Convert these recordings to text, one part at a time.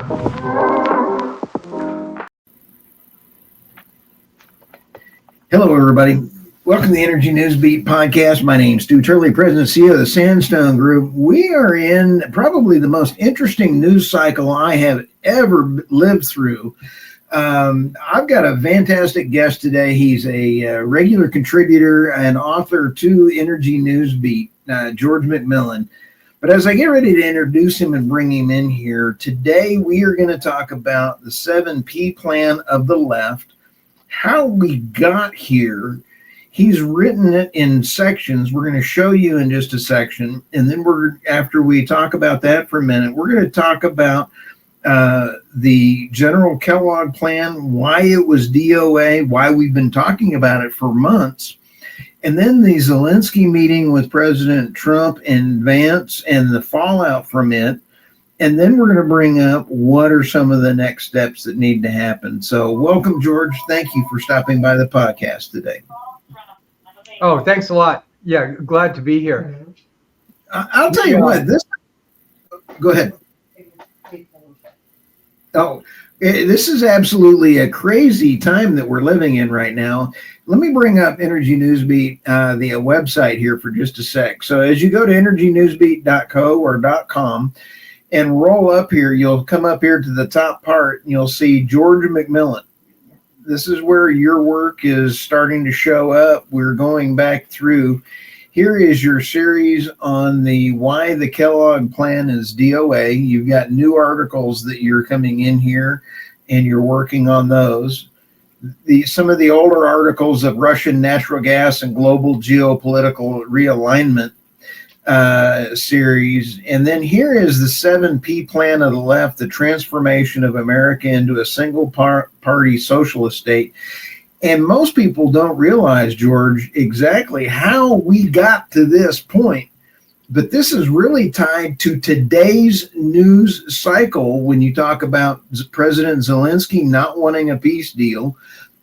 Hello, everybody. Welcome to the Energy News Beat podcast. My name is Stu Turley, President and CEO of the Sandstone Group. We are in probably the most interesting news cycle I have ever lived through. I've got a fantastic guest today. He's a regular contributor and author to Energy News Beat, George McMillan. But as I get ready to introduce him and bring him in here, today we are going to talk about the 7P plan of the left, how we got here. He's written it in sections. We're going to show you in just a section. And then after we talk about that for a minute, we're going to talk about the General Kellogg plan, why it was DOA, why we've been talking about it for months. And then the Zelensky meeting with President Trump and Vance and the fallout from it. And then we're going to bring up what are some of the next steps that need to happen. So welcome, George. Thank you for stopping by the podcast today. Oh, thanks a lot. Yeah, glad to be here. I'll tell you what, go ahead. Oh, this is absolutely a crazy time that we're living in right now. Let me bring up Energy Newsbeat, the website here for just a sec. So as you go to energynewsbeat.co or .com, and roll up here, you'll come up here to the top part and you'll see George McMillan. This is where your work is starting to show up. We're going back through. Here is your series on the why the Kellogg plan is DOA. You've got new articles that you're coming in here and you're working on those. Some of the older articles of Russian natural gas and global geopolitical realignment series. And then here is the 7P plan of the left, the transformation of America into a single party socialist state. And most people don't realize, George, exactly how we got to this point. But this is really tied to today's news cycle when you talk about President Zelensky not wanting a peace deal.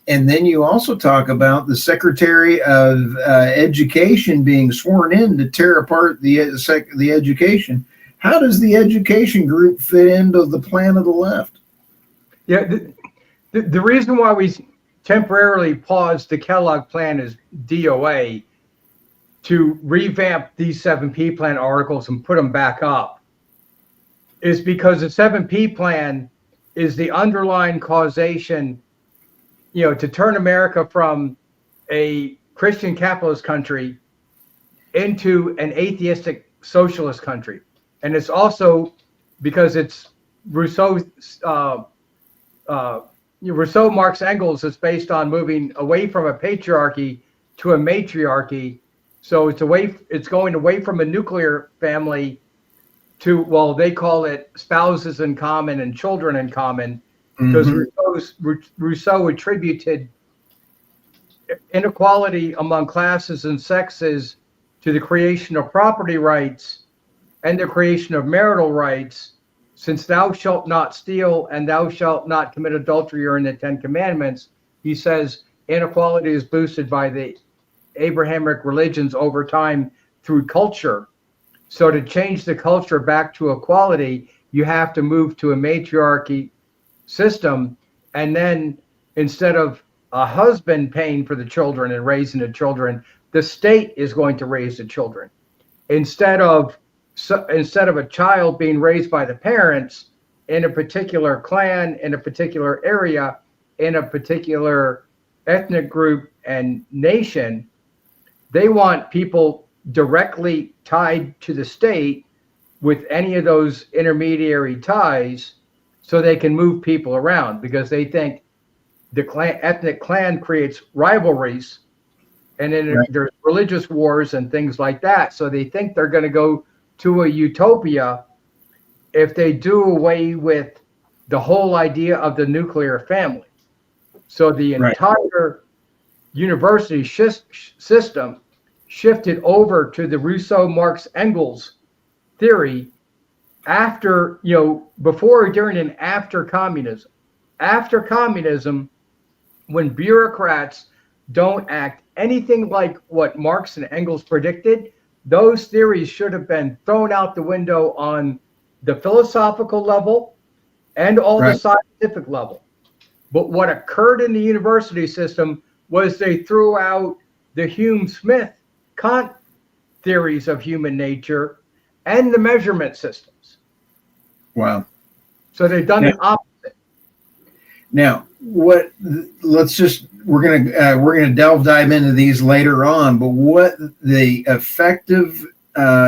And then you also talk about the Secretary of Education being sworn in to tear apart the education. How does the education group fit into the plan of the left? Yeah, the reason why we temporarily paused the Kellogg plan as DOA to revamp these 7P plan articles and put them back up is because the 7P plan is the underlying causation, to turn America from a Christian capitalist country into an atheistic socialist country. And it's also because it's Rousseau, Marx, Engels is based on moving away from a patriarchy to a matriarchy. So it's going away from a nuclear family to, well, they call it spouses in common and children in common. Because Rousseau attributed inequality among classes and sexes to the creation of property rights and the creation of marital rights, since thou shalt not steal and thou shalt not commit adultery are in the 10 Commandments. He says inequality is boosted by the Abrahamic religions over time through culture. So to change the culture back to equality, you have to move to a matriarchy system, and then instead of a husband paying for the children and raising the children, the state is going to raise the children. Instead of a child being raised by the parents in a particular clan, in a particular area, in a particular ethnic group and nation, they want people directly tied to the state with any of those intermediary ties, so they can move people around, because they think the ethnic clan creates rivalries, and then there's religious wars and things like that. So they think they're going to go to a utopia if they do away with the whole idea of the nuclear family. So the entire university system shifted over to the Rousseau, Marx, Engels theory after, before, during, and after communism. After communism, when bureaucrats don't act anything like what Marx and Engels predicted, those theories should have been thrown out the window on the philosophical level and all the Right. scientific level. But what occurred in the university system was they threw out the Hume-Smith Kant theories of human nature and the measurement systems. Wow. So they've done the opposite. Now, what? Let's just we're gonna dive into these later on. But what the effective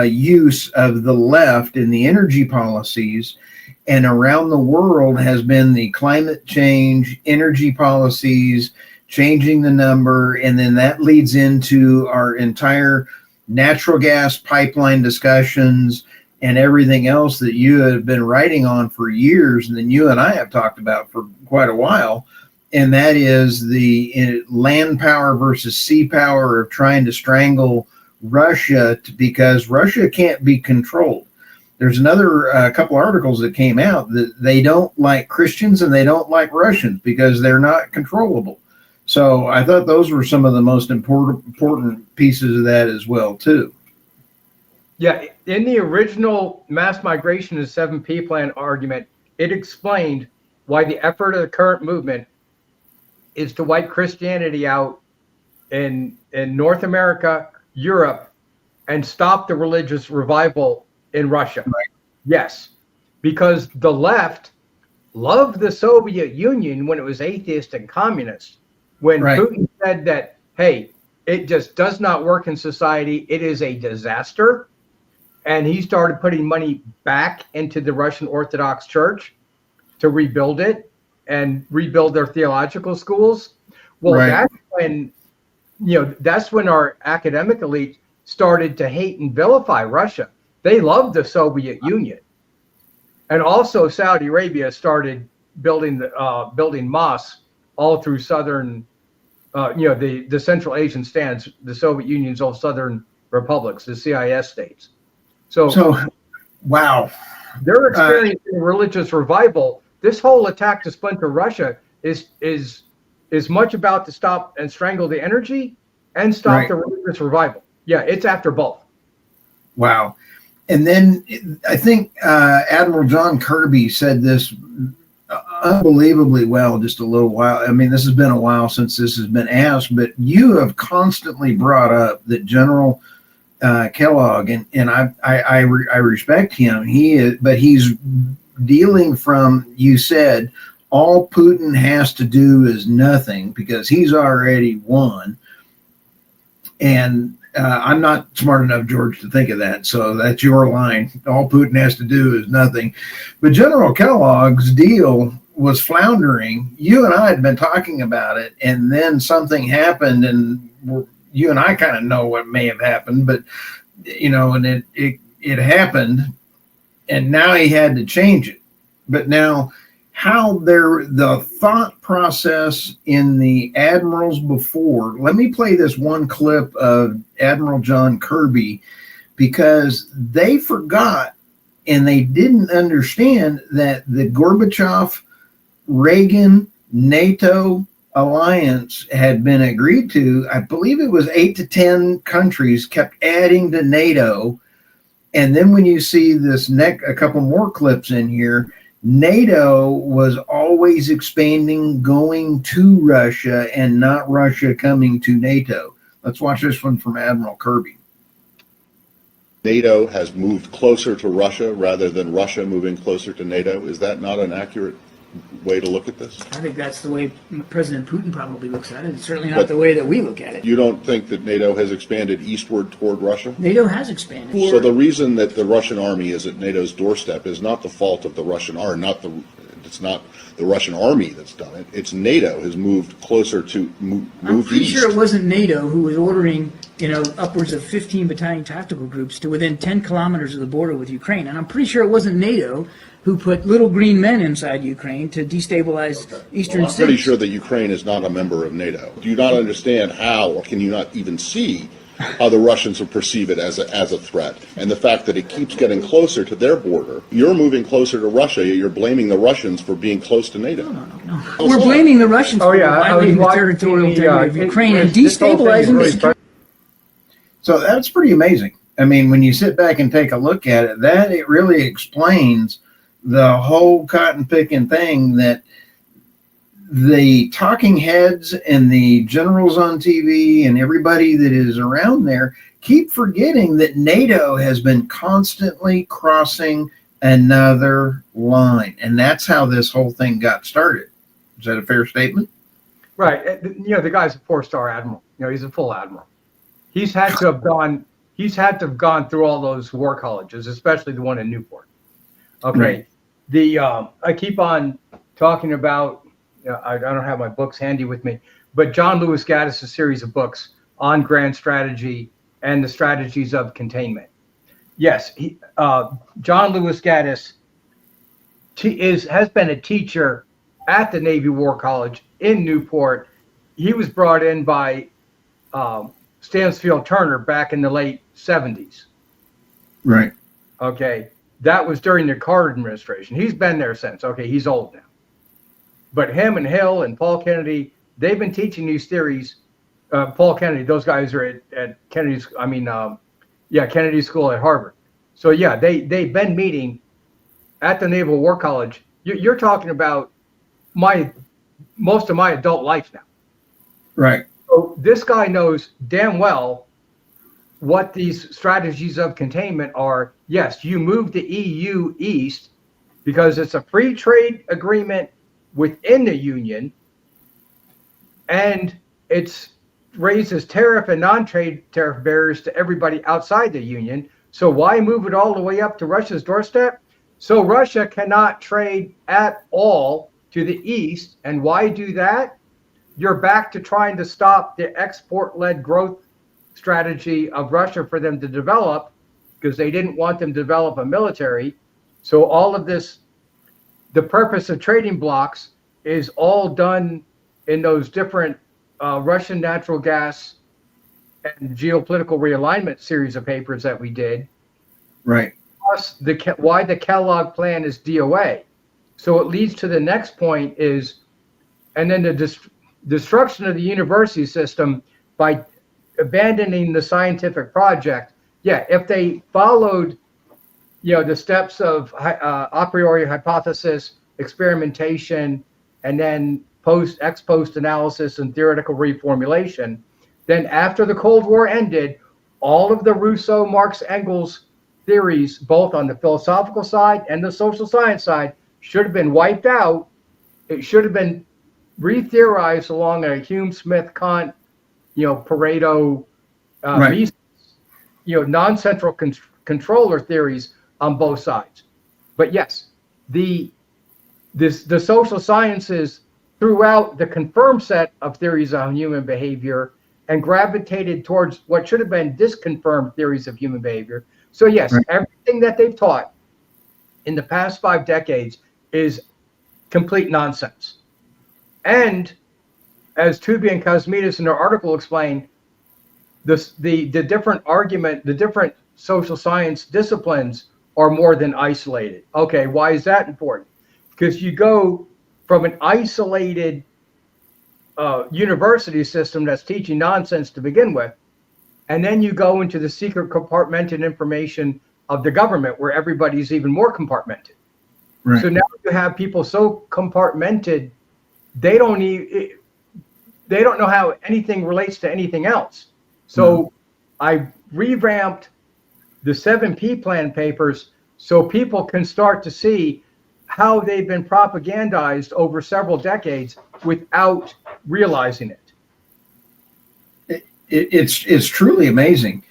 use of the left in the energy policies and around the world has been the climate change, energy policies, changing the number, and then that leads into our entire natural gas pipeline discussions and everything else that you have been writing on for years, and then you and I have talked about for quite a while, and that is the land power versus sea power of trying to strangle Russia because Russia can't be controlled. There's another couple articles that came out that they don't like Christians and they don't like Russians because they're not controllable. So I thought those were some of the most important pieces of that as well, too. Yeah, in the original mass migration and 7P plan argument, it explained why the effort of the current movement is to wipe Christianity out in North America, Europe, and stop the religious revival in Russia. Right. Yes, because the left loved the Soviet Union when it was atheist and communist. When Right. Putin said that, hey, it just does not work in society, it is a disaster. And he started putting money back into the Russian Orthodox Church to rebuild it and rebuild their theological schools. Well, Right. that's when our academic elite started to hate and vilify Russia. They loved the Soviet Union. And also Saudi Arabia started building mosques all through southern, the Central Asian stands, the Soviet Union's all southern republics, the CIS states. So wow. They're experiencing religious revival. This whole attack to splinter Russia is much about to stop and strangle the energy and stop Right. the religious revival. Yeah, it's after both. Wow. And then I think Admiral John Kirby said this unbelievably well just a little while. I mean, this has been a while since this has been asked, but you have constantly brought up that General Kellogg, and I respect him. But he's dealing from, you said, all Putin has to do is nothing because he's already won. And I'm not smart enough, George, to think of that. So that's your line. All Putin has to do is nothing. But General Kellogg's deal was floundering. You and I had been talking about it, and then something happened, and you and I kind of know what may have happened, but and it happened, and now he had to change it. But now, how the thought process in the admirals before. Let me play this one clip of Admiral John Kirby because they forgot and they didn't understand that the Gorbachev, Reagan, NATO alliance had been agreed to. I believe it was 8 to 10 countries kept adding to NATO. And then when you see a couple more clips in here, NATO was always expanding, going to Russia and not Russia coming to NATO. Let's watch this one from Admiral Kirby. NATO has moved closer to Russia rather than Russia moving closer to NATO. Is that not an accurate way to look at this? I think that's the way President Putin probably looks at it. It's certainly not the way that we look at it. You don't think that NATO has expanded eastward toward Russia? NATO has expanded. So the reason that the Russian army is at NATO's doorstep is not the fault of the Russian army, it's not the Russian army that's done it. It's NATO has moved closer to moved I'm pretty east. sure it wasn't NATO who was ordering, upwards of 15 battalion tactical groups to within 10 kilometers of the border with Ukraine. And I'm pretty sure it wasn't NATO who put little green men inside Ukraine to destabilize eastern I'm pretty cities. sure that Ukraine is not a member of NATO. Do you not understand how, or can you not even see how the Russians will perceive it as a threat? And the fact that it keeps getting closer to their border, you're moving closer to Russia, you're blaming the Russians for being close to NATO. No. We're blaming the Russians for violating the territorial integrity of Ukraine and destabilizing the. So that's pretty amazing. I mean, when you sit back and take a look at it, it really explains the whole cotton picking thing that the talking heads and the generals on TV and everybody that is around there keep forgetting that NATO has been constantly crossing another line. And that's how this whole thing got started. Is that a fair statement? Right. The guy's a 4-star admiral. He's a full admiral. He's had to have gone through all those war colleges, especially the one in Newport. Okay. Right. I keep on talking about, I don't have my books handy with me, but John Lewis Gaddis' series of books on grand strategy and the strategies of containment. Yes, John Lewis Gaddis has been a teacher at the Navy War College in Newport. He was brought in by Stansfield Turner back in the late 70s. Right. Okay. That was during the Carter administration. He's been there since. Okay. He's old now. But him and Hill and Paul Kennedy, they've been teaching these theories. Paul Kennedy, those guys are at Kennedy's, Kennedy School at Harvard. So yeah, they've been meeting at the Naval War College. You're talking about most of my adult life now. Right. So this guy knows damn well what these strategies of containment are. Yes, you move the EU east because it's a free trade agreement within the Union, and it raises tariff and non-trade tariff barriers to everybody outside the Union. So why move it all the way up to Russia's doorstep? So Russia cannot trade at all to the east. And why do that? You're back to trying to stop the export-led growth strategy of Russia for them to develop, because they didn't want them to develop a military. So all of this, the purpose of trading blocks is all done in those different Russian natural gas and geopolitical realignment series of papers that we did. Right. Plus why the Kellogg plan is DOA. So it leads to the next point is, and then the destruction of the university system by abandoning the scientific project. Yeah, if they followed, the steps of a priori hypothesis, experimentation, and then ex post analysis and theoretical reformulation, then after the Cold War ended, all of the Rousseau, Marx, Engels theories, both on the philosophical side and the social science side, should have been wiped out. It should have been re-theorized along a Hume, Smith, Kant, Pareto, Right. Mises, non-central controller theories on both sides. But yes, the social sciences threw out the confirmed set of theories on human behavior and gravitated towards what should have been disconfirmed theories of human behavior. So yes, Right. Everything that they've taught in the past 5 decades is complete nonsense. And as Tooby and Kosmides in their article explain, the different social science disciplines are more than isolated. Okay, why is that important? Because you go from an isolated university system that's teaching nonsense to begin with, and then you go into the secret compartmented information of the government where everybody's even more compartmented. Right. So now you have people so compartmented, they don't know how anything relates to anything else. So I revamped the 7P plan papers so people can start to see how they've been propagandized over several decades without realizing it. It's truly amazing.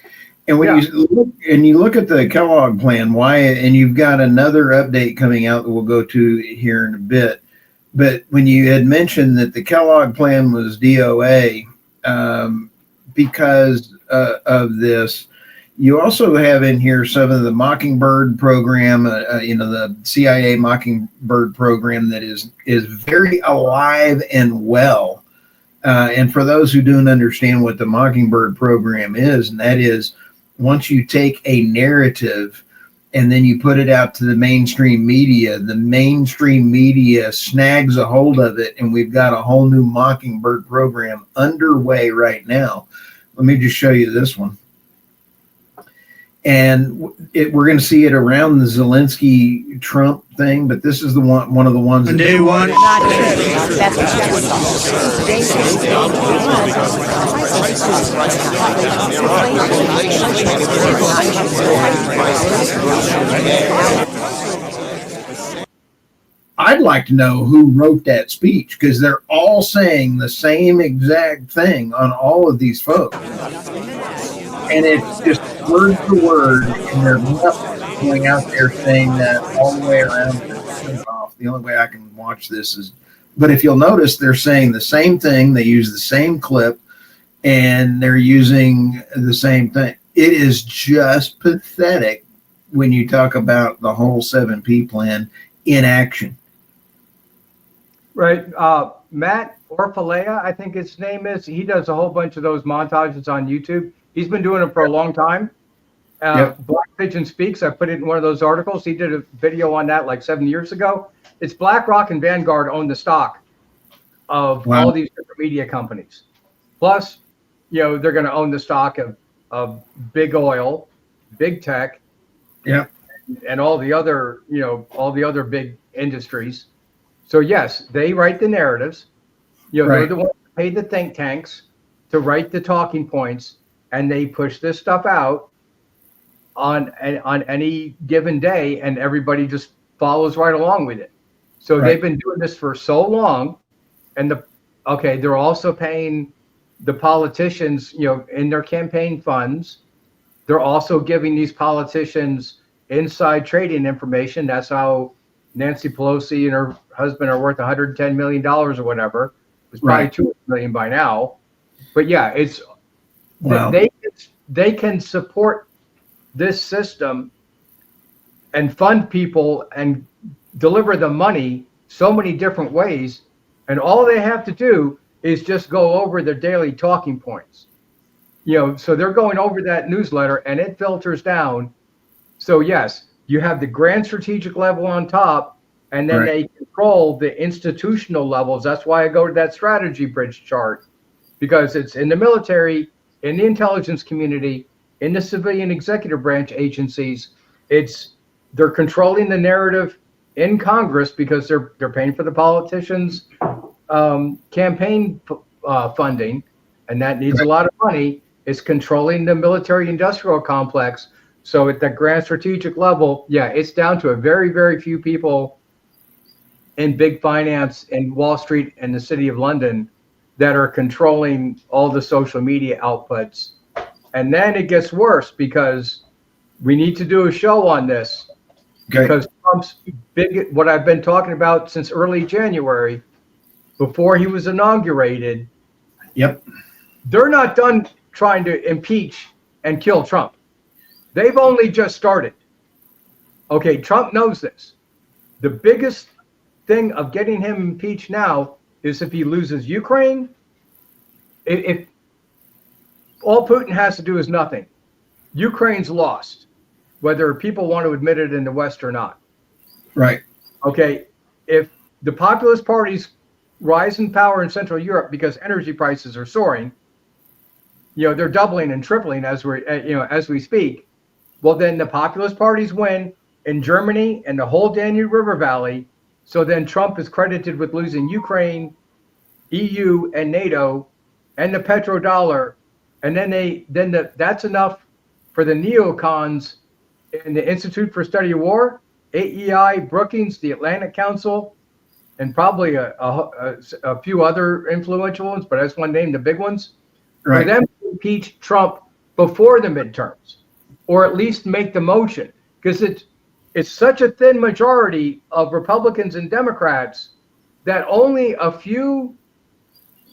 And when you look at the Kellogg plan, and you've got another update coming out that we'll go to here in a bit. But when you had mentioned that the Kellogg plan was DOA because of this, you also have in here some of the Mockingbird program, the CIA Mockingbird program that is very alive and well. And for those who don't understand what the Mockingbird program is, and that is once you take a narrative and then you put it out to the mainstream media snags a hold of it, and we've got a whole new Mockingbird program underway right now. Let me just show you this one. And we're going to see it around the Zelensky Trump thing, but this is one of the ones On that day one. That's I'd like to know who wrote that speech, because they're all saying the same exact thing on all of these folks. And it's just word for word, and there's nothing going out there saying that all the way around. The only way I can watch this is, but if you'll notice, they're saying the same thing. They use the same clip, and they're using the same thing. It is just pathetic when you talk about the whole 7P plan in action. Right. Matt Orfalea, I think his name is. He does a whole bunch of those montages on YouTube. He's been doing it for a long time. Yep. Black Pigeon Speaks. I put it in one of those articles. He did a video on that like 7 years ago. It's BlackRock and Vanguard own the stock of all these different media companies. Plus, they're going to own the stock of big oil, big tech, and all the other, all the other big industries. So yes, they write the narratives. They're the ones that pay the think tanks to write the talking points, and they push this stuff out on any given day, and everybody just follows right along with it. So they've been doing this for so long, and they're also paying the politicians, in their campaign funds. They're also giving these politicians inside trading information. That's how Nancy Pelosi and her husband are worth $110 million or whatever. It's probably $200 million by now. But yeah, it's they can support this system and fund people and deliver the money so many different ways, and all they have to do is just go over their daily talking points. So they're going over that newsletter, and it filters down. So yes, you have the grand strategic level on top, and then they control the institutional levels. That's why I go to that strategy bridge chart, because it's in the military, in the intelligence community, in the civilian executive branch agencies. They're controlling the narrative in Congress because they're paying for the politicians' campaign funding, and that needs a lot of money. It's controlling the military-industrial complex. So at the grand strategic level, it's down to a very, very few people in big finance in Wall Street and the City of London that are controlling all the social media outputs. And then it gets worse, because we need to do a show on this. Because Trump's what I've been talking about since early January, before he was inaugurated. They're not done trying to impeach and kill Trump. They've only just started. Trump knows this. The biggest thing of getting him impeached now is if he loses Ukraine. If all Putin has to do is nothing, Ukraine's lost, whether people want to admit it in the West or not. If the populist parties rise in power in Central Europe because energy prices are soaring, they're doubling and tripling as we speak. Well, then the populist parties win in Germany and the whole Danube River Valley. So then Trump is credited with losing Ukraine, EU, and NATO, and the petrodollar. And then that's enough for the neocons in the Institute for Study of War, AEI, Brookings, the Atlantic Council, and probably a few other influential ones, but I just want to name the big ones. For them to impeach Trump before the midterms, or at least make the motion, because it's such a thin majority of Republicans and Democrats that only a few,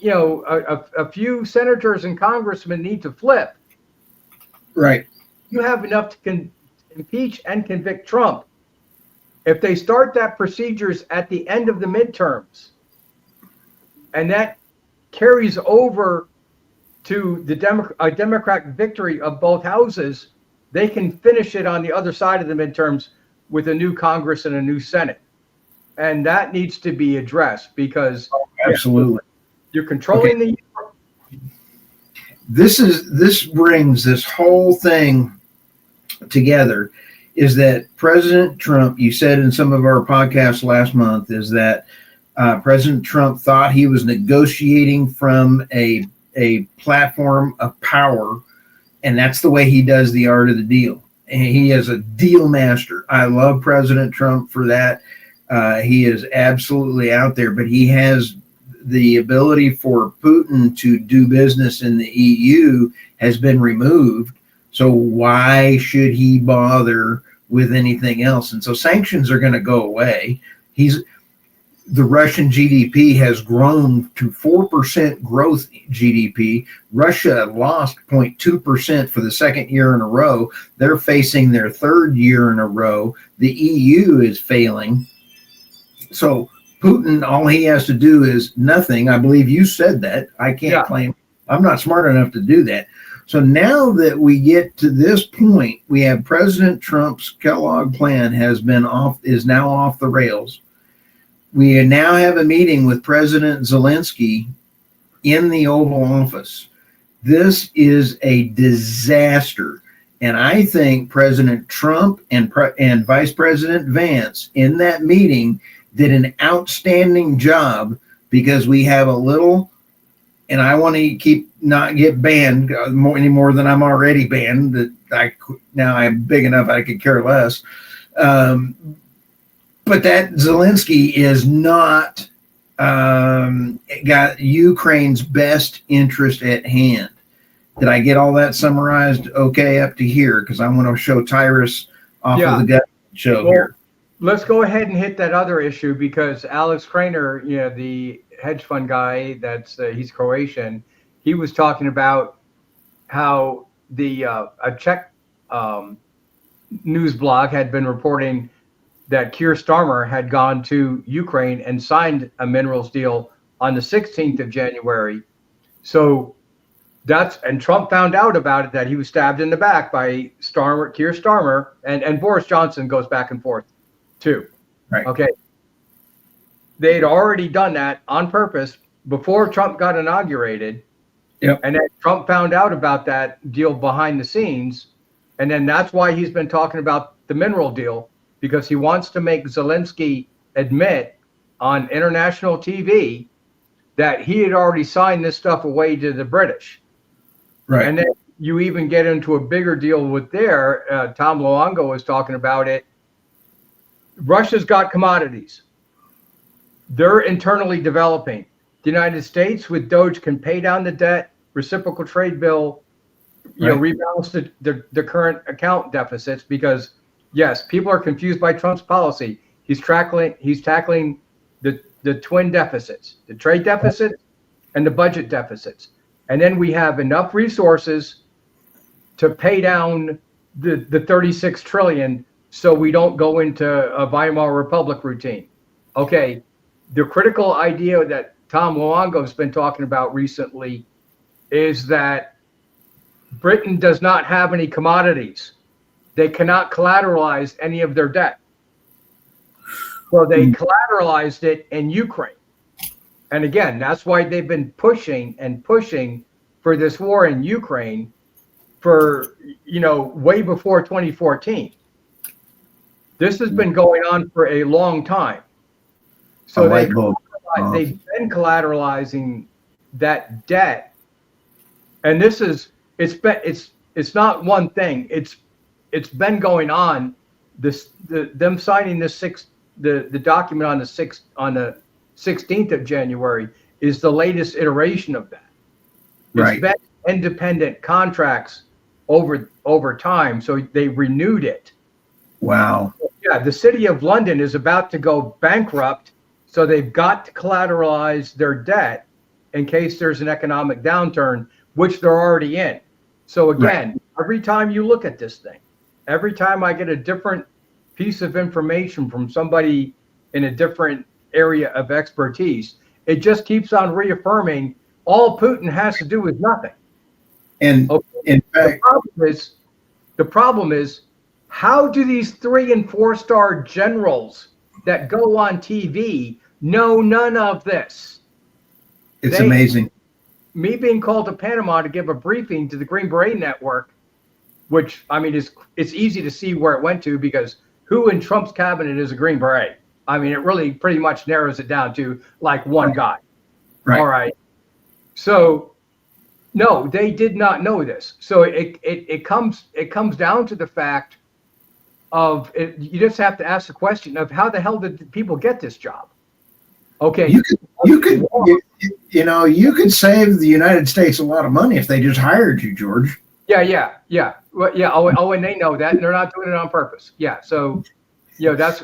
a few senators and congressmen need to flip. You have enough to impeach and convict Trump. If they start that procedures at the end of the midterms, and that carries over to the a Democratic victory of both houses, they can finish it on the other side of the midterms with a new Congress and a new Senate. And that needs to be addressed, because absolutely, you're controlling the. This brings this whole thing together is that President Trump, you said in some of our podcasts last month, is that President Trump thought he was negotiating from a platform of power, and that's the way he does the art of the deal. And he is a deal master. I love President Trump for that. He is absolutely out there, but he has the ability for Putin to do business in the EU has been removed. So why should he bother with anything else? And so sanctions are going to go away. The Russian GDP has grown to 4% growth GDP. Russia lost 0.2% for the second year in a row. They're facing their third year in a row. The EU is failing. So Putin, all he has to do is nothing. I believe you said that. I can't claim. I'm not smart enough to do that. So now that we get to this point, we have President Trump's Kellogg plan is now off the rails. We now have a meeting with President Zelensky in the Oval Office. This is a disaster. And I think President Trump and Vice President Vance in that meeting did an outstanding job, because we have a little, and I want to not get banned any more than I'm already banned, that now I'm big enough I could care less. But that Zelensky is not got Ukraine's best interest at hand. Did I get all that summarized okay up to here? Because I want to show Tyrus off of the gut show here. Let's go ahead and hit that other issue, because Alex Krainer, the hedge fund guy, he's Croatian. He was talking about how a Czech news blog had been reporting that Keir Starmer had gone to Ukraine and signed a minerals deal on the 16th of January. So and Trump found out about it, that he was stabbed in the back by Keir Starmer, and Boris Johnson goes back and forth too. Right. Okay. They'd already done that on purpose before Trump got inaugurated. Yep. And then Trump found out about that deal behind the scenes. And then that's why he's been talking about the mineral deal, because he wants to make Zelensky admit on international TV that he had already signed this stuff away to the British. Right. And then you even get into a bigger deal with Tom Luongo was talking about it. Russia's got commodities. They're internally developing. The United States with Doge can pay down the debt, reciprocal trade bill, rebalance the current account deficits, because yes, people are confused by Trump's policy. He's tackling the twin deficits, the trade deficit and the budget deficits. And then we have enough resources to pay down the 36 trillion so we don't go into a Weimar Republic routine. Okay, the critical idea that Tom Luongo has been talking about recently is that Britain does not have any commodities. They cannot collateralize any of their debt. So they collateralized it in Ukraine. And again, that's why they've been pushing for this war in Ukraine for, way before 2014. This has been going on for a long time. So they've been collateralizing that debt. And it's not one thing. It's been going on. Them signing the document on the 16th of January is the latest iteration of that. It's been independent contracts over time, so they renewed it. Wow. Yeah, the city of London is about to go bankrupt, so they've got to collateralize their debt in case there's an economic downturn, which they're already in. So again, every time you look at this thing, every time I get a different piece of information from somebody in a different area of expertise, it just keeps on reaffirming all Putin has to do is nothing. And in fact, the problem is, how do these 3- and 4-star generals that go on TV know none of this? It's amazing. Me being called to Panama to give a briefing to the Green Beret Network, which I mean it's easy to see where it went to, because who in Trump's cabinet is a Green Beret? I mean, it really pretty much narrows it down to like one guy. Right. All right. So no, they did not know this. So it comes down to the fact of it, you just have to ask the question of how the hell did people get this job? Okay. You could save the United States a lot of money if they just hired you, George. Yeah. Well, yeah. Oh, and they know that, and they're not doing it on purpose. Yeah. So, that's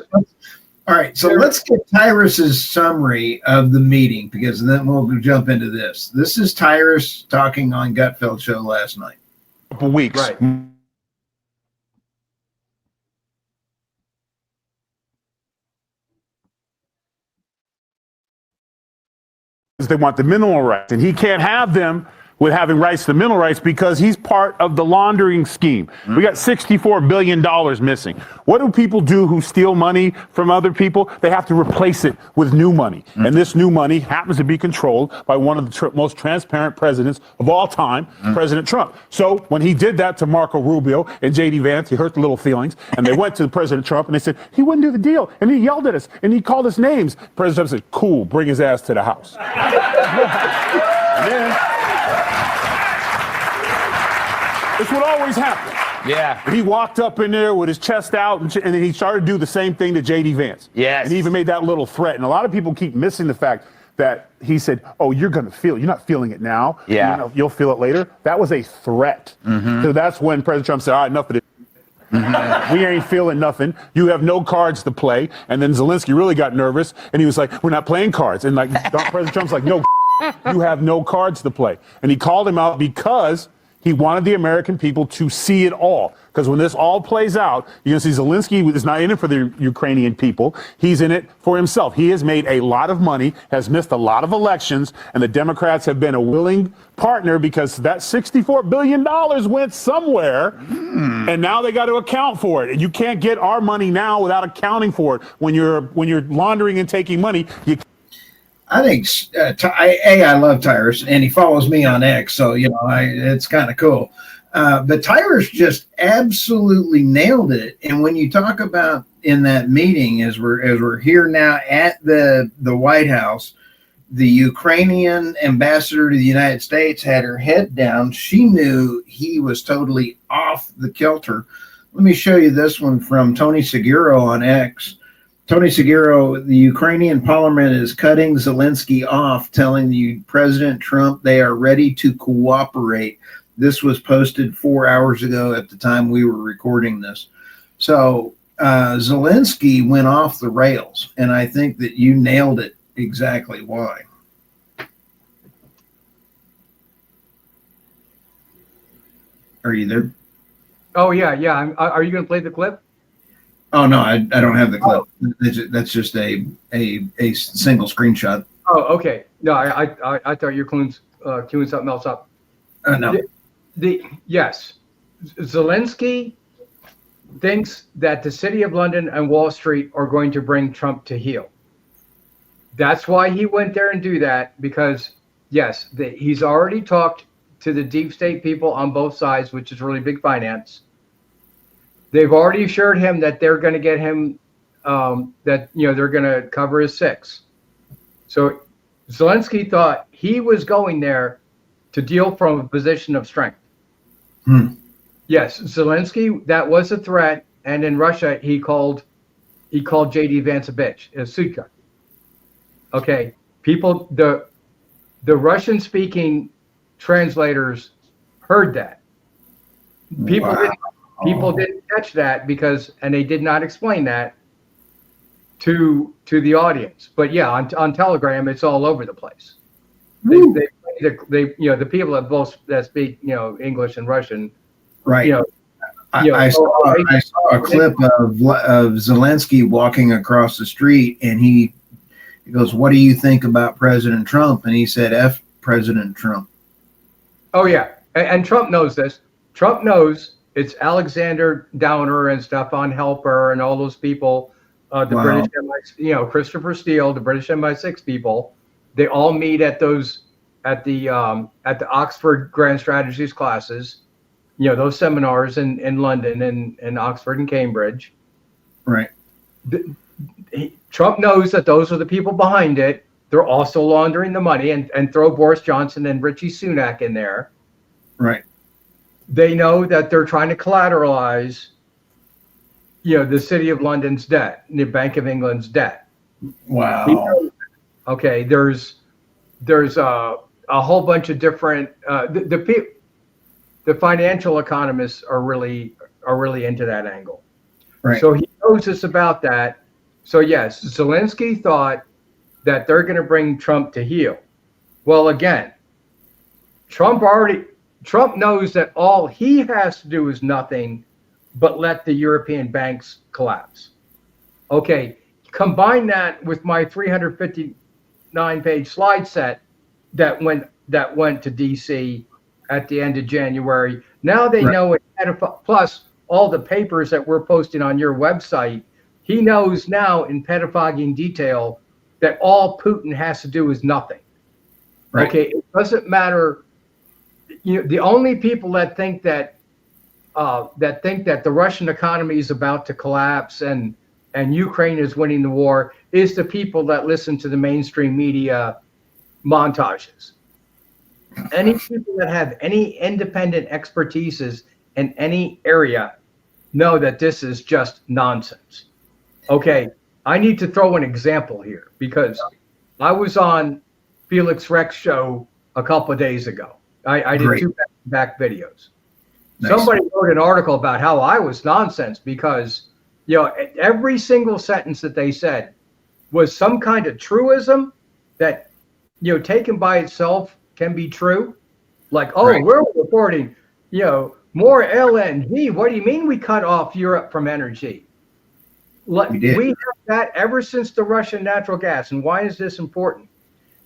all right. So let's get Tyrus's summary of the meeting, because then we'll jump into this. This is Tyrus talking on Gutfeld show last night. Couple weeks. right. They want the mineral rights, and he can't have them with having rights to mineral rights because he's part of the laundering scheme. We got $64 billion missing. What do people do who steal money from other people? They have to replace it with new money. And this new money happens to be controlled by one of the most transparent presidents of all time, President Trump. So when he did that to Marco Rubio and J.D. Vance, he hurt the little feelings. And they went to President Trump and they said, he wouldn't do the deal. And he yelled at us and he called us names. President Trump said, cool, bring his ass to the house. And then, it's what always happens. Yeah. He walked up in there with his chest out, and then he started to do the same thing to J.D. Vance. Yes. And he even made that little threat. And a lot of people keep missing the fact that he said, oh, you're going to feel it. You're not feeling it now. Yeah. You'll feel it later. That was a threat. So that's when President Trump said, all right, enough of this. We ain't feeling nothing. You have no cards to play. And then Zelensky really got nervous, and he was like, we're not playing cards. And like President Trump's like, no, you have no cards to play. And he called him out because he wanted the American people to see it all. Because when this all plays out, you're going to see Zelensky is not in it for the Ukrainian people. He's in it for himself. He has made a lot of money, has missed a lot of elections, and the Democrats have been a willing partner because that $64 billion went somewhere, and now they got to account for it. And you can't get our money now without accounting for it. When you're laundering and taking money, you I think I love Tyrus, and he follows me on X, so it's kind of cool. But Tyrus just absolutely nailed it. And when you talk about in that meeting, as we're here now at the White House, the Ukrainian ambassador to the United States had her head down. She knew he was totally off the kilter. Let me show you this one from Tony Seguro on X. Tony Seguro, the Ukrainian parliament is cutting Zelensky off, telling President Trump they are ready to cooperate. This was posted 4 hours ago at the time we were recording this. So Zelensky went off the rails, and I think that you nailed it exactly why. Are you there? Oh yeah. Are you going to play the clip? Oh no, I don't have the clip. That's just a single screenshot. Oh, okay. No, I thought you were queuing something else up. No. Yes, Zelensky thinks that the City of London and Wall Street are going to bring Trump to heel. That's why he went there and do that, because yes, he's already talked to the deep state people on both sides, which is really big finance. They've already assured him that they're going to get him, they're going to cover his six. So Zelensky thought he was going there to deal from a position of strength. Yes, Zelensky, that was a threat. And in Russia, he called J.D. Vance a bitch, a sutka. Okay, people, the Russian-speaking translators heard that. People didn't catch that and they did not explain that to the audience. But yeah, on Telegram, it's all over the place. The people that speak English and Russian, right? I saw a clip of Zelensky walking across the street, and he goes, "What do you think about President Trump?" And he said, "F President Trump." Oh yeah, and Trump knows this. Trump knows. It's Alexander Downer and Stefan Helper and all those people, British MI, Christopher Steele, the British MI6 people. They all meet at the Oxford Grand Strategies classes, those seminars in London and Oxford and Cambridge. Right. Trump knows that those are the people behind it. They're also laundering the money, and throw Boris Johnson and Richie Sunak in there. Right. They know that they're trying to collateralize, the City of London's debt, the Bank of England's debt. Wow. Okay, there's a whole bunch of different the financial economists are really into that angle. Right. So he knows us about that. So yes, Zelensky thought that they're going to bring Trump to heel. Well, again, Trump knows that all he has to do is nothing but let the European banks collapse. Okay, combine that with my 359-page slide set that went to DC at the end of January. Now they know it, plus all the papers that we're posting on your website. He knows now in pettifogging detail that all Putin has to do is nothing. Right. Okay, it doesn't matter. The only people that think that the Russian economy is about to collapse and Ukraine is winning the war is the people that listen to the mainstream media montages. Any people that have any independent expertises in any area know that this is just nonsense. Okay, I need to throw an example here because I was on Felix Rex's show a couple of days ago. I did two back videos. Nice. Somebody wrote an article about how I was nonsense because, every single sentence that they said was some kind of truism that, taken by itself can be true. Like, we're reporting, more LNG. What do you mean we cut off Europe from energy? We have that ever since the Russian natural gas. And why is this important?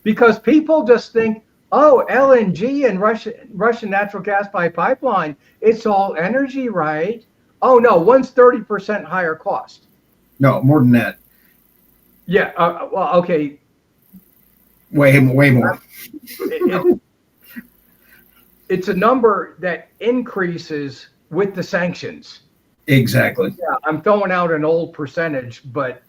Because people just think, LNG and Russian natural gas by pipeline, it's all energy, right? Oh, no, one's 30% higher cost. No, more than that. Yeah, well, okay. Way more. It's a number that increases with the sanctions. Exactly. Yeah, I'm throwing out an old percentage, but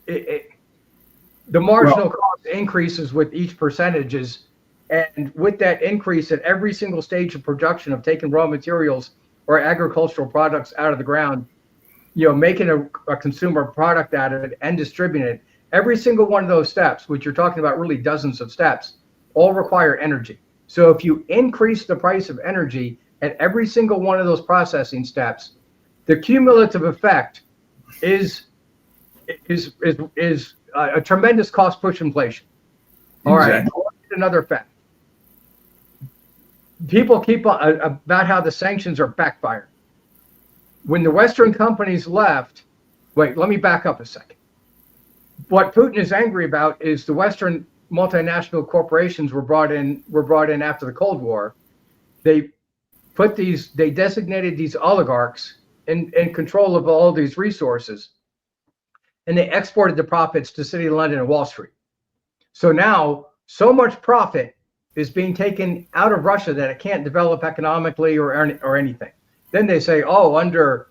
the marginal cost increases with each percentages. And with that increase at every single stage of production of taking raw materials or agricultural products out of the ground, making a consumer product out of it and distributing it, every single one of those steps, which you're talking about really dozens of steps, all require energy. So if you increase the price of energy at every single one of those processing steps, the cumulative effect is a tremendous cost push inflation. All right, another fact. People keep on about how the sanctions are backfiring. When the Western companies left, wait, let me back up a second. What Putin is angry about is the Western multinational corporations were brought in after the Cold War. They designated these oligarchs in control of all these resources, and they exported the profits to City of London and Wall Street. So now so much profit is being taken out of Russia that it can't develop economically or anything. Then they say, under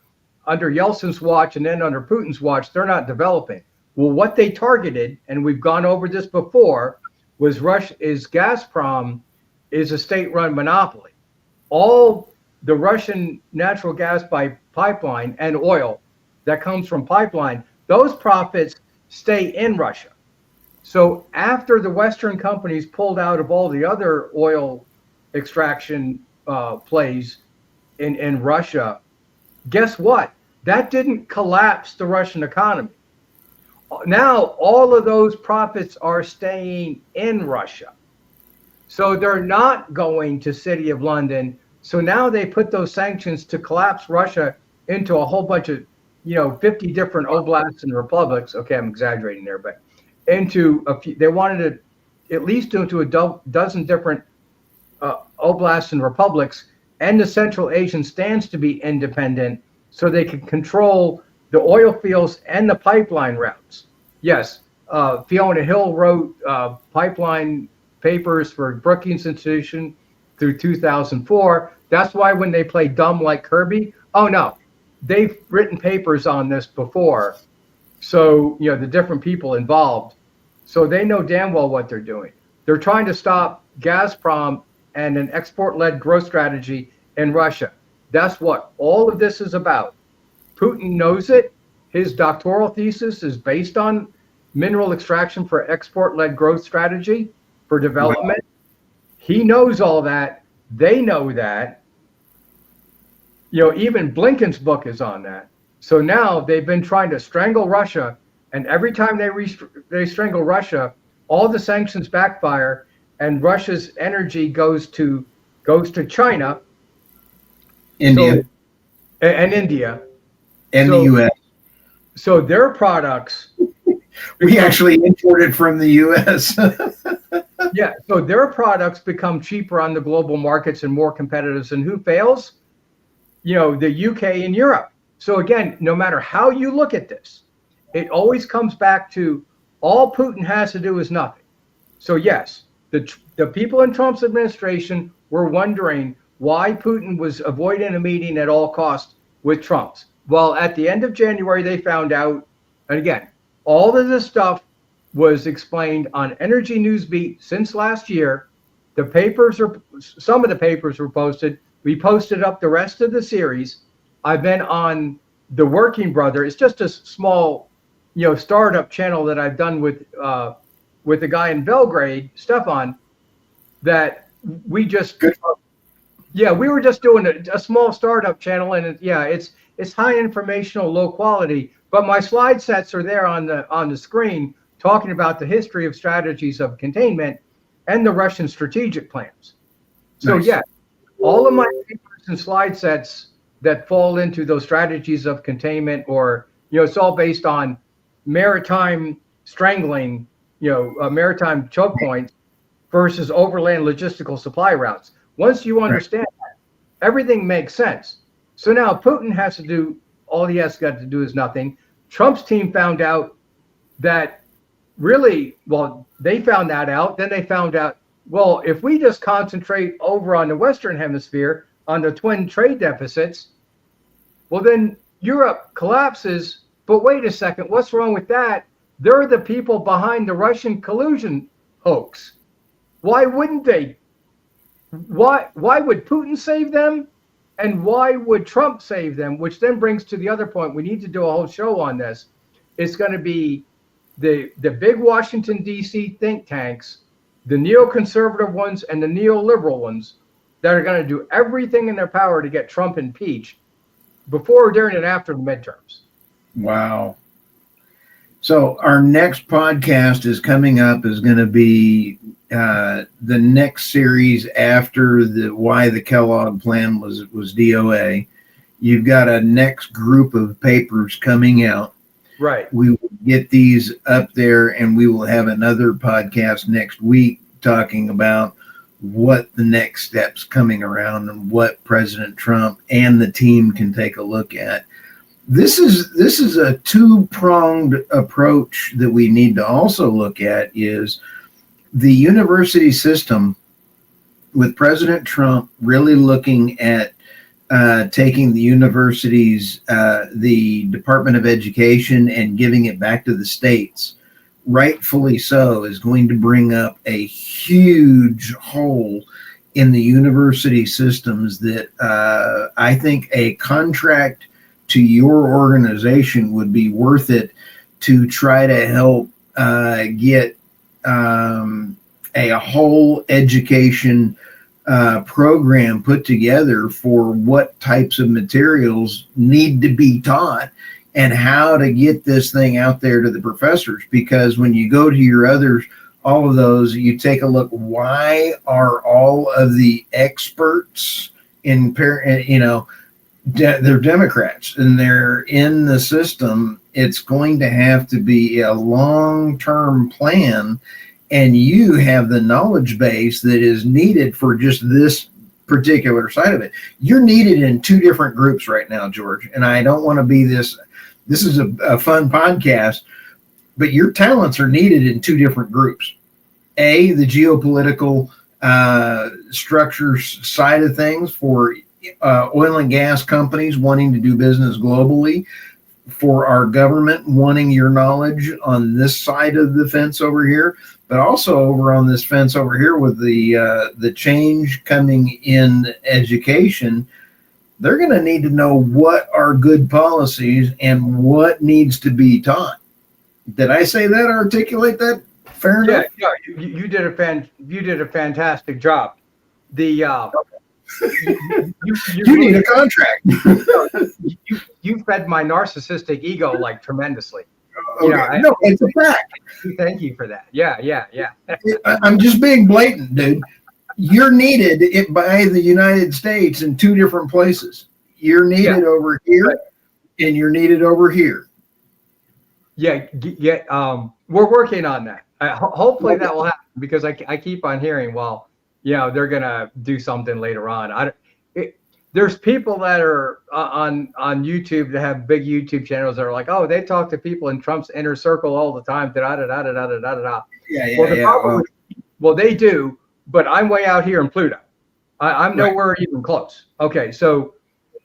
Yeltsin's watch and then under Putin's watch, they're not developing. Well, what they targeted, and we've gone over this before, was Gazprom is a state-run monopoly. All the Russian natural gas by pipeline and oil that comes from pipeline, those profits stay in Russia. So after the Western companies pulled out of all the other oil extraction plays in Russia, guess what? That didn't collapse the Russian economy. Now all of those profits are staying in Russia. So they're not going to City of London. So now they put those sanctions to collapse Russia into a whole bunch of, 50 different oblasts and republics. Okay, I'm exaggerating there, but into a few, they wanted to at least into a dozen different oblasts and republics, and the Central Asian stands to be independent so they can control the oil fields and the pipeline routes. Yes, Fiona Hill wrote pipeline papers for Brookings Institution, through 2004. That's why when they play dumb like Kirby, oh no, they've written papers on this before. So, the different people involved. So they know damn well what they're doing. They're trying to stop Gazprom and an export-led growth strategy in Russia. That's what all of this is about. Putin knows it. His doctoral thesis is based on mineral extraction for export-led growth strategy for development. Wow. He knows all that. They know that. Even Blinken's book is on that. So now they've been trying to strangle Russia, and every time they strangle Russia, all the sanctions backfire, and Russia's energy goes to China, India, and India, and the U.S. So their products, we actually imported from the U.S. Yeah, so their products become cheaper on the global markets and more competitive. And who fails? The UK and Europe. So again, no matter how you look at this, it always comes back to all Putin has to do is nothing. So yes, the people in Trump's administration were wondering why Putin was avoiding a meeting at all costs with Trump's. Well, at the end of January, they found out, and again, all of this stuff was explained on Energy Newsbeat since last year. Some of the papers were posted. We posted up the rest of the series. I've been on The Working Brother. It's just a small, startup channel that I've done with a guy in Belgrade, Stefan, that we just, we were just doing a small startup channel, and it's high informational, low quality. But my slide sets are there on the screen, talking about the history of strategies of containment and the Russian strategic plans. So Nice. All of my papers and slide sets that fall into those strategies of containment, or it's all based on maritime strangling, maritime choke points versus overland logistical supply routes. Once you understand that, everything makes sense. So now Putin has to do, all he has got to do is nothing. Trump's team found out that really, they found that out. Then they found out, if we just concentrate over on the Western Hemisphere on the twin trade deficits, then Europe collapses. But wait a second, what's wrong with that? They're the people behind the Russian collusion hoax. Why wouldn't they? Why would Putin save them? And why would Trump save them? Which then brings to the other point. We need to do a whole show on this. It's going to be the big Washington, D.C. think tanks, the neoconservative ones and the neoliberal ones, that are going to do everything in their power to get Trump impeached before, during, and after the midterms. Wow. So our next podcast is coming up, is going to be the next series after why the Kellogg plan was DOA. You've got a next group of papers coming out. Right. We will get these up there, and we will have another podcast next week talking about what the next steps coming around and what President Trump and the team can take a look at. This is a two-pronged approach that we need to also look at, is the university system, with President Trump really looking at taking the universities, the Department of Education, and giving it back to the states, rightfully so, is going to bring up a huge hole in the university systems that I think a contract to your organization would be worth it to try to help get a whole education program put together for what types of materials need to be taught and how to get this thing out there to the professors. Because when you go to your others, all of those, you take a look, why are all of the experts they're Democrats and they're in the system? It's going to have to be a long-term plan, and you have the knowledge base that is needed for just this particular side of it. You're needed in two different groups right now, George, and I don't want to be this is a fun podcast, but your talents are needed in two different groups. A, the geopolitical structures side of things for oil and gas companies wanting to do business globally, for our government wanting your knowledge on this side of the fence over here, but also over on this fence over here with the change coming in education. They're going to need to know what are good policies and what needs to be taught. Did I say that? Articulate that fair enough? Yeah, you did a fantastic job. The you need a contract. you fed my narcissistic ego like tremendously. Okay. No, it's a fact. Thank you for that. Yeah. I'm just being blatant, dude. You're needed by the United States in two different places. You're needed over here, and you're needed over here. Yeah. We're working on that. Hopefully that will happen, because I keep on hearing, well, they're gonna do something later on. There's people that are on YouTube that have big YouTube channels that are like, oh, they talk to people in Trump's inner circle all the time. Well, they do, but I'm way out here in Pluto. I'm nowhere even close. Okay, so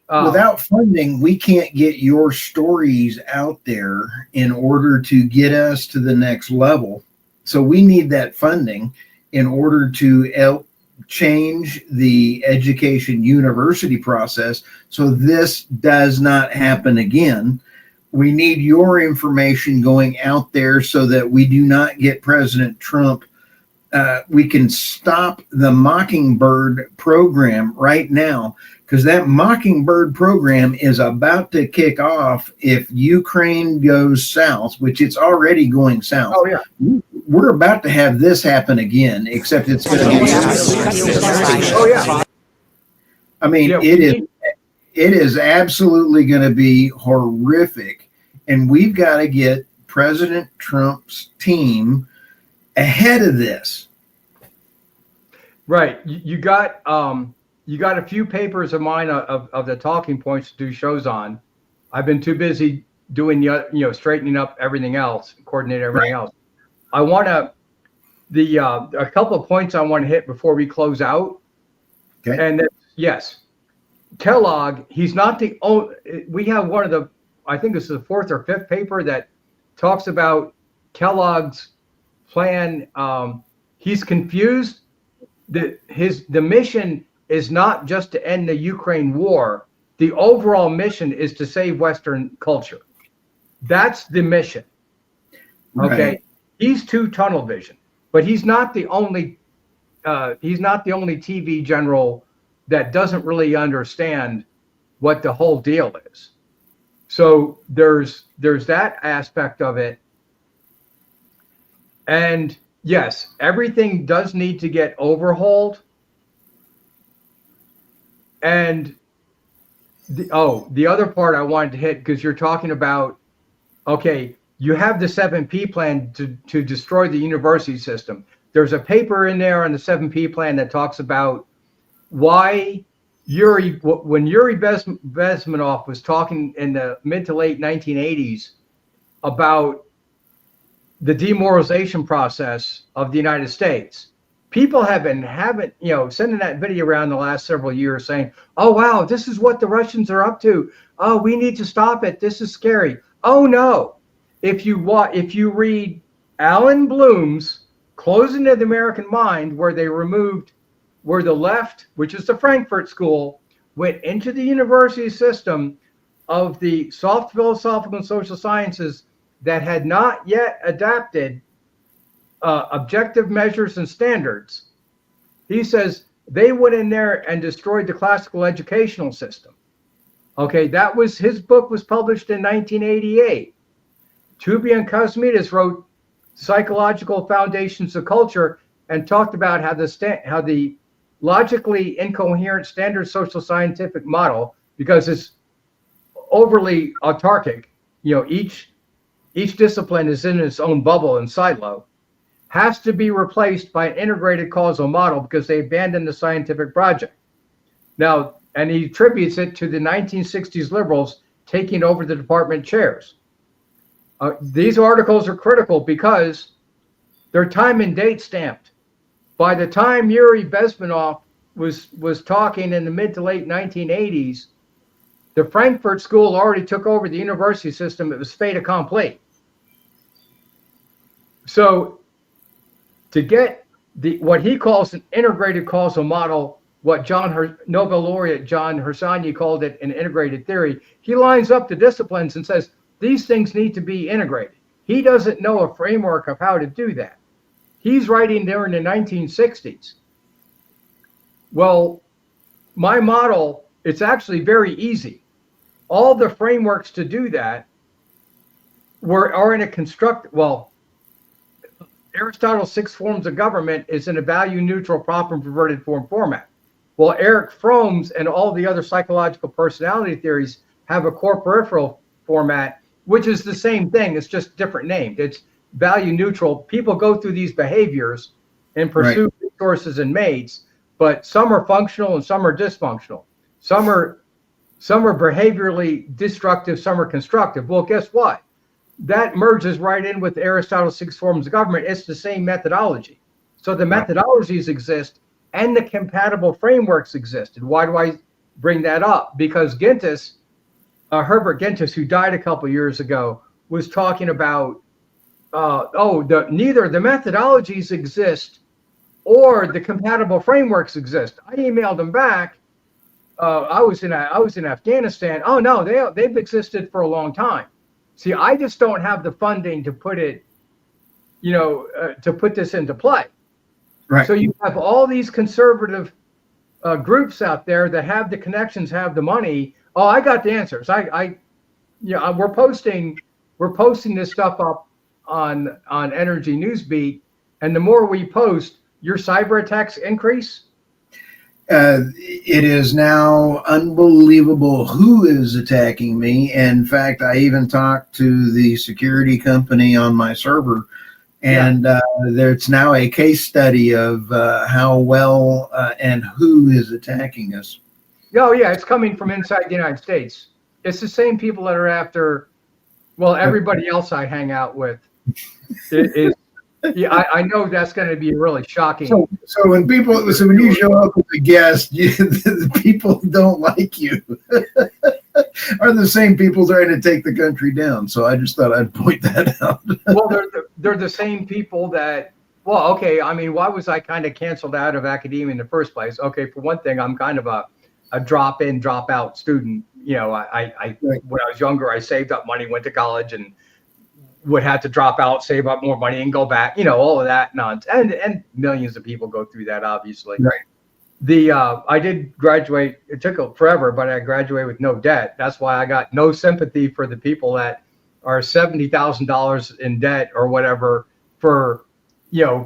without funding, we can't get your stories out there in order to get us to the next level. So we need that funding in order to help change the education university process so this does not happen again. We need your information going out there so that we do not get President Trump. We can stop the Mockingbird program right now, because that Mockingbird program is about to kick off if Ukraine goes south, which it's already going south. Oh, yeah. We're about to have this happen again, except it's going to get worse. Oh, yeah. I mean, it is absolutely going to be horrific, and we've got to get President Trump's team ahead of this. Right. You got a few papers of mine of the talking points to do shows on. I've been too busy doing straightening up everything else, coordinating everything else. I want to a couple of points I want to hit before we close out. Okay. And yes, Kellogg. He's not the only. We have one of the. I think it's the fourth or fifth paper that talks about Kellogg's plan. He's confused. The mission is not just to end the Ukraine war. The overall mission is to save Western culture. That's the mission. Okay. Right. He's too tunnel vision, but he's not the only TV general that doesn't really understand what the whole deal is. So there's that aspect of it. And yes, everything does need to get overhauled. And the other part I wanted to hit, because you're talking about, okay, you have the 7P plan to destroy the university system. There's a paper in there on the 7P plan that talks about why when Yuri Bezmenov was talking in the mid to late 1980s about the demoralization process of the United States. People have been sending that video around the last several years saying, oh, wow, this is what the Russians are up to. Oh, we need to stop it. This is scary. Oh, no. If you read Alan Bloom's Closing of the American Mind, where the left, which is the Frankfurt School, went into the university system of the soft philosophical and social sciences that had not yet adapted objective measures and standards. He says they went in there and destroyed the classical educational system. Okay, his book was published in 1988. Tooby and Kosmides wrote Psychological Foundations of Culture and talked about how the logically incoherent standard social scientific model, because it's overly autarkic, each discipline is in its own bubble and silo, has to be replaced by an integrated causal model because they abandoned the scientific project. Now, and he attributes it to the 1960s liberals taking over the department chairs. These articles are critical because they're time and date stamped. By the time Yuri Bezmenov was talking in the mid to late 1980s, the Frankfurt School already took over the university system. It was fait accompli. So to get what he calls an integrated causal model, what Nobel laureate John Harsanyi called it an integrated theory, he lines up the disciplines and says these things need to be integrated. He doesn't know a framework of how to do that. He's writing there in the 1960s. Well, my model, it's actually very easy. All the frameworks to do that are in a Aristotle's 6 forms of government is in a value-neutral, proper, and perverted form format. Well, Erich Fromm's and all the other psychological personality theories have a core peripheral format, which is the same thing. It's just different named. It's value-neutral. People go through these behaviors and pursue resources and mates, but some are functional and some are dysfunctional. Some are behaviorally destructive, some are constructive. Well, guess what? That merges right in with Aristotle's 6 forms of government. It's the same methodology. So the methodologies exist and the compatible frameworks exist. And why do I bring that up? Because Herbert Gintis, who died a couple years ago, was talking about, neither the methodologies exist or the compatible frameworks exist. I emailed him back. I was in Afghanistan. Oh no, they've existed for a long time. See, I just don't have the funding to put it, to put this into play. Right. So you have all these conservative groups out there that have the connections, have the money. Oh, I got the answers. We're posting this stuff up on Energy Newsbeat, and the more we post, your cyber attacks increase. It is now unbelievable who is attacking me. In fact, I even talked to the security company on my server, and there's now a case study of how well and who is attacking us. Oh, yeah, it's coming from inside the United States. It's the same people that are after, everybody else I hang out with. I know that's going to be really shocking. So when you show up as a guest, the people who don't like you are the same people trying to take the country down. So I just thought I'd point that out. Well, they're the same people that. Well, okay. I mean, why was I kind of canceled out of academia in the first place? Okay, for one thing, I'm kind of a drop in, drop out student. When I was younger, I saved up money, went to college, and would have to drop out, save up more money, and go back. All of that nonsense. And millions of people go through that, obviously. Right. I did graduate. It took forever, but I graduated with no debt. That's why I got no sympathy for the people that are $70,000 in debt or whatever for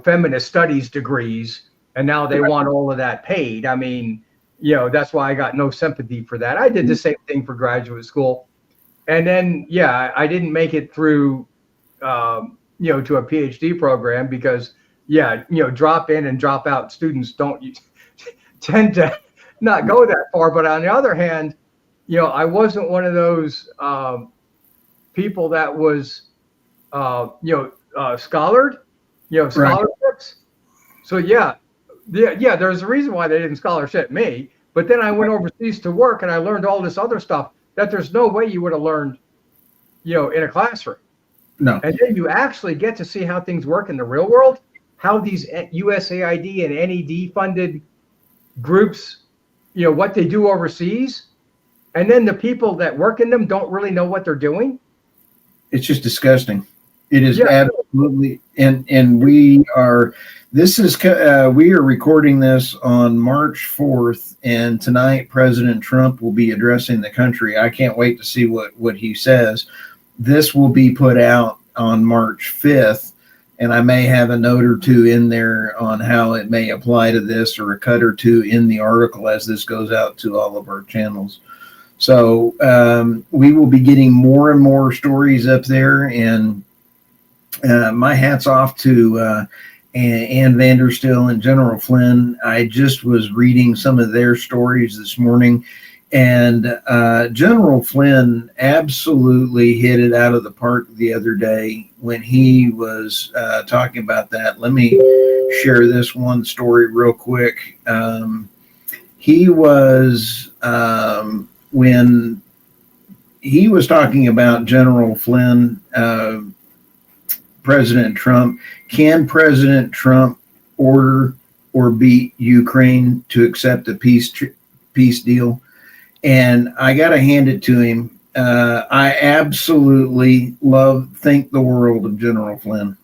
feminist studies degrees, and now they want all of that paid. I mean, that's why I got no sympathy for that. I did the same thing for graduate school, and then I didn't make it through to a PhD program because drop in and drop out students don't tend to not go that far. But on the other hand, I wasn't one of those people that was scholared, scholarships. So there's a reason why they didn't scholarship me. But then I went overseas to work and I learned all this other stuff that there's no way you would have learned in a classroom. No. And then you actually get to see how things work in the real world, how these USAID and NED funded groups, what they do overseas. And then the people that work in them don't really know what they're doing. It's just disgusting. It is absolutely. And we are recording this on March 4th. And tonight, President Trump will be addressing the country. I can't wait to see what he says. This will be put out on March 5th, and I may have a note or two in there on how it may apply to this, or a cut or two in the article as this goes out to all of our channels. So we will be getting more and more stories up there, and my hat's off to Ann Vanderstill and General Flynn. I just was reading some of their stories this morning. And General Flynn absolutely hit it out of the park the other day when he was talking about that. Let me share this one story real quick. he was when he was talking about General Flynn, President Trump. Can President Trump order or beat Ukraine to accept a peace deal? And I got to hand it to him. I absolutely think the world of General Flynn.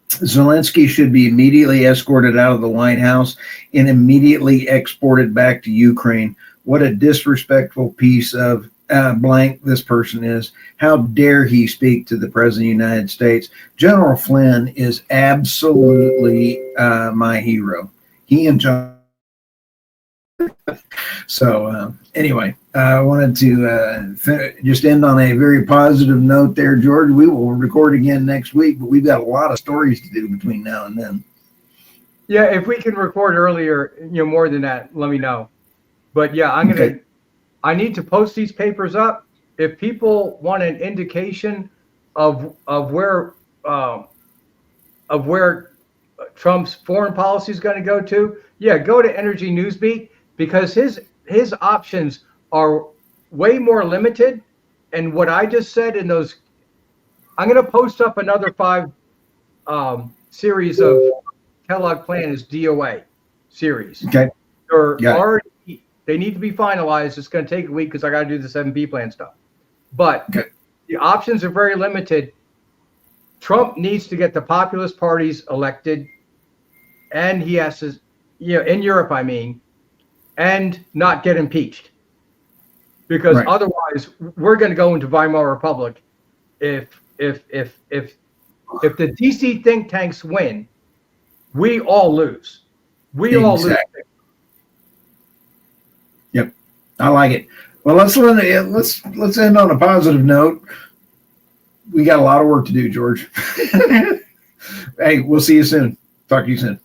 Zelensky should be immediately escorted out of the White House and immediately exported back to Ukraine. What a disrespectful piece of blank this person is. How dare he speak to the President of the United States? General Flynn is absolutely my hero. He and John. So anyway, I wanted to just end on a very positive note there, George. We will record again next week, but we've got a lot of stories to do between now and then. Yeah, if we can record earlier, more than that, let me know. But yeah, I need to post these papers up. If people want an indication of where Trump's foreign policy is going to go to, yeah, go to Energy Newsbeat, because his options are way more limited. And what I just said in those, I'm going to post up another 5 series of Kellogg Plan is DOA series. Okay. They need to be finalized. It's going to take a week because I got to do the 7P plan stuff. But the options are very limited. Trump needs to get the populist parties elected, and he has to, in Europe, I mean, and not get impeached. Because otherwise, we're going to go into Weimar Republic if the DC think tanks win. We all lose. All lose. Yep, I like it. Well, let's end on a positive note. We got a lot of work to do, George. Hey, we'll see you soon. Talk to you soon.